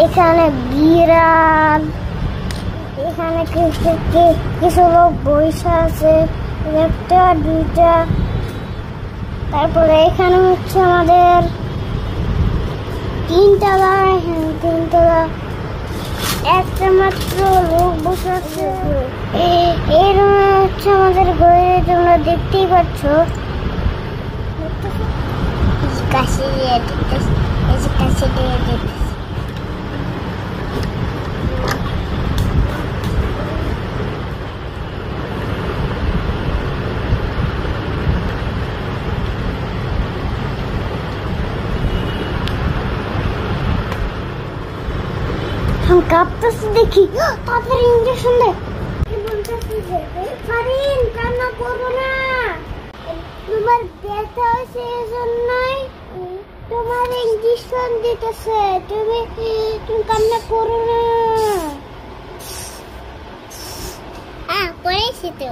এখানে বিড়াল, এখানে কিছু লোক বসে আছে, একটা দুইটা। তারপরে এখানে হচ্ছে আমাদের তিনতলা, এখানে তিনতলা, একটা মাত্র লোক বসে আছে। এই রুমে হচ্ছে আমাদের ঘরে, তোমরা দেখতেই পাচ্ছ। কাছে দিয়ে দেখতেছি, কাছে দিয়ে দেখতেছি। हम कांपते देखी তাড়াতাড়ি ইনজেকশন দে। ফারিন কান্না করো না, তোমার ব্যথা হয়েছে এজন্যই তোমার ইনজেকশন দিতেছে। তুমি কান্না করো না। পড়েছি তো।